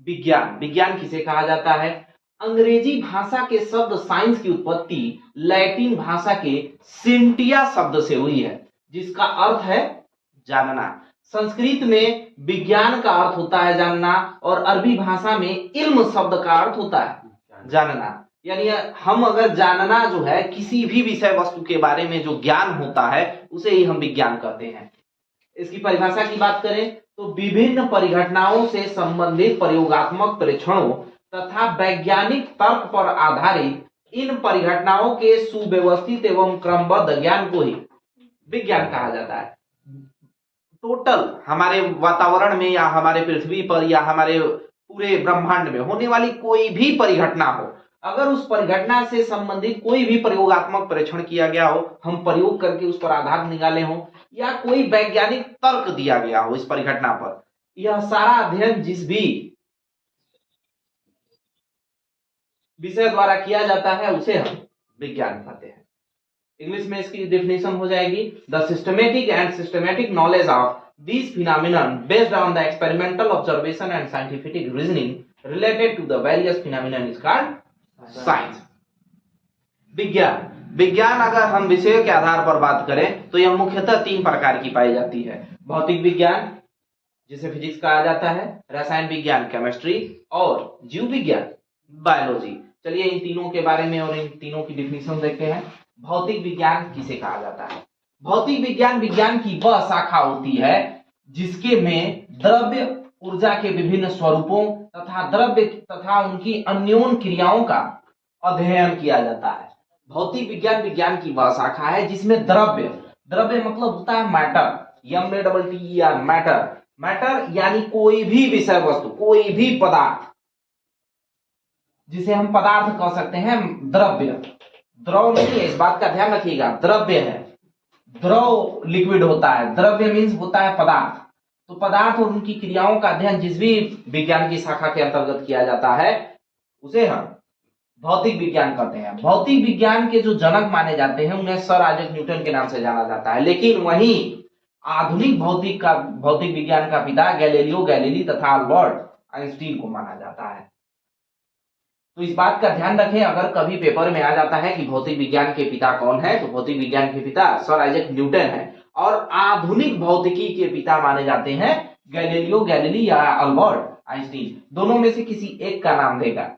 विज्ञान, विज्ञान किसे कहा जाता है? अंग्रेजी भाषा के शब्द साइंस की उत्पत्ति लैटिन भाषा के सिंटिया शब्द से हुई है, जिसका अर्थ है जानना। संस्कृत में विज्ञान का अर्थ होता है जानना, और अरबी भाषा में इल्म शब्द का अर्थ होता है जानना। यानी हम अगर जानना जो है, किसी भी विषय वस्तु के बारे में जो ज्ञान होता है, उसे ही हम विज्ञान कहते हैं। इसकी परिभाषा की बात करें तो विभिन्न परिघटनाओं से संबंधित प्रयोगात्मक परीक्षणों तथा वैज्ञानिक तर्क पर आधारित इन परिघटनाओं के सुव्यवस्थित एवं क्रमबद्ध ज्ञान को ही विज्ञान कहा जाता है। टोटल हमारे वातावरण में या हमारे पृथ्वी पर या हमारे पूरे ब्रह्मांड में होने वाली कोई भी परिघटना हो, अगर उस परिघटना से संबंधित कोई भी प्रयोगात्मक परीक्षण किया गया हो, हम प्रयोग करके उस पर आधार निकाले हो, या कोई वैज्ञानिक तर्क दिया गया हो इस परिघटना पर, यह सारा अध्ययन जिस भी विषय द्वारा किया जाता है उसे हम विज्ञान कहते हैं। इंग्लिश में इसकी डेफिनेशन हो जाएगी, the systematic and systematic knowledge of this phenomenon based on the experimental observation and scientific reasoning related to the various phenomenon is called science. विज्ञान, विज्ञान अगर हम विषयों के आधार पर बात करें तो यह मुख्यतः 3 प्रकार की पाई जाती है। भौतिक विज्ञान जिसे फिजिक्स कहा जाता है, रसायन विज्ञान केमिस्ट्री, और जीव विज्ञान बायोलॉजी। चलिए इन तीनों के बारे में और इन तीनों की डिफिनेशन देखते हैं। भौतिक विज्ञान किसे कहा जाता है? भौतिक विज्ञान विज्ञान की वह शाखा होती है जिसके में द्रव्य ऊर्जा के विभिन्न स्वरूपों तथा द्रव्य तथा उनकी अन्योन क्रियाओं का अध्ययन किया जाता है। भौतिक विज्ञान विज्ञान की वह शाखा है जिसमें द्रव्य, द्रव्य मतलब होता है मैटर, MATTER, मैटर, मैटर यानी कोई भी विषय वस्तु, कोई भी पदार्थ, जिसे हम पदार्थ कह सकते हैं। द्रव्य, द्रव नहीं है, इस बात का ध्यान रखिएगा, द्रव्य है। द्रव लिक्विड होता है, द्रव्य मीन्स होता है पदार्थ। तो पदार्थ और उनकी क्रियाओं का अध्ययन जिस भी विज्ञान की शाखा के अंतर्गत किया जाता है उसे हम भौतिक विज्ञान कहते हैं। भौतिक विज्ञान के जो जनक माने जाते हैं उन्हें सर आइजैक न्यूटन के नाम से जाना जाता है, लेकिन वहीं आधुनिक भौतिक विज्ञान का पिता गैलीलियो गैलीली तथा अल्बर्ट आइंस्टीन को माना जाता है। तो इस बात का ध्यान रखें, अगर कभी पेपर में आ जाता है कि भौतिक विज्ञान के पिता कौन है, तो भौतिक विज्ञान के पिता सर आइजैक न्यूटन है, और आधुनिक भौतिकी के पिता माने जाते हैं गैलीलियो गैलीली या अल्बर्ट आइंस्टीन। दोनों में से किसी एक का नाम देगा,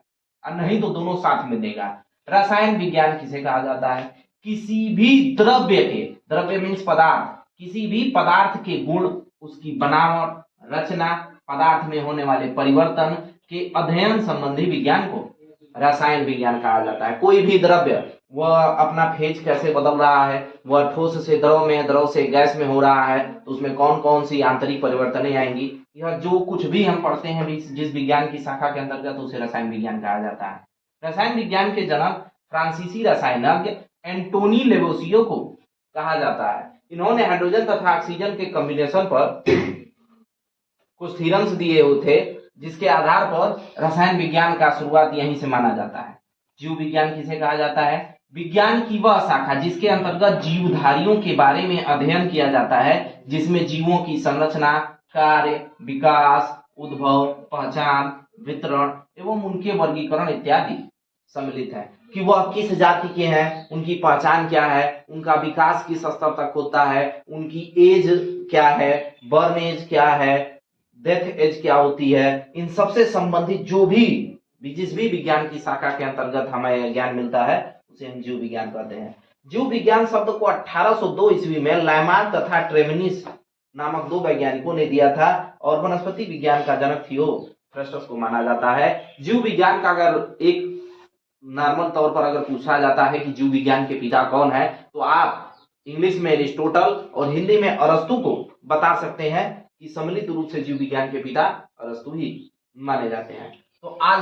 और नहीं तो दोनों साथ में देगा। रसायन विज्ञान किसे कहा जाता है? किसी भी द्रव्य के, द्रव्य मीन्स पदार्थ, किसी भी पदार्थ के गुण, उसकी बनावट, रचना, पदार्थ में होने वाले परिवर्तन के अध्ययन संबंधी विज्ञान को रसायन विज्ञान कहा जाता है। कोई भी द्रव्य, वह अपना फेज कैसे बदल रहा है, वह ठोस से द्रव में, द्रव से गैस में हो रहा है, तो उसमें कौन कौन सी आंतरिक परिवर्तनें आएंगी, यह जो कुछ भी हम पढ़ते हैं जिस विज्ञान की शाखा के अंतर्गत, उसे रसायन विज्ञान कहा जाता है। रसायन विज्ञान के जनक फ्रांसीसी रसायनज्ञ एंटोनी लेवोसियो को कहा जाता है। इन्होंने हाइड्रोजन तथा ऑक्सीजन के कॉम्बिनेशन पर कुछ थ्योरम्स दिए हुए थे, जिसके आधार पर रसायन विज्ञान का शुरुआत यहीं से माना जाता है। जीव विज्ञान किसे कहा जाता है? विज्ञान की वह शाखा जिसके अंतर्गत जीवधारियों के बारे में अध्ययन किया जाता है, जिसमें जीवों की संरचना, कार्य, विकास, उद्भव, पहचान, वितरण एवं उनके वर्गीकरण इत्यादि सम्मिलित है। कि वह किस जाति के हैं, उनकी पहचान क्या है, उनका विकास किस स्तर तक होता है, उनकी एज क्या है, बर्न एज क्या है, डेथ एज क्या होती है, इन सबसे संबंधित जो भी जिस भी विज्ञान की शाखा के अंतर्गत हमें ज्ञान मिलता है उसे हम जीव विज्ञान कहते हैं। जीव विज्ञान शब्द को 1802 ईस्वी में लामार्क तथा ट्रेमिनिस नामक 2 वैज्ञानिकों ने दिया था, और वनस्पति विज्ञान का जनक थियोफ्रस्टस को माना जाता है। जीव विज्ञान का अगर एक नॉर्मल तौर पर अगर पूछा जाता है कि जीव विज्ञान के पिता कौन है, तो आप इंग्लिश में एरिस्टोटल और हिंदी में अरस्तु को बता सकते हैं कि सम्मिलित रूप से जीव विज्ञान के पिता अरस्तु ही माने जाते हैं। तो आज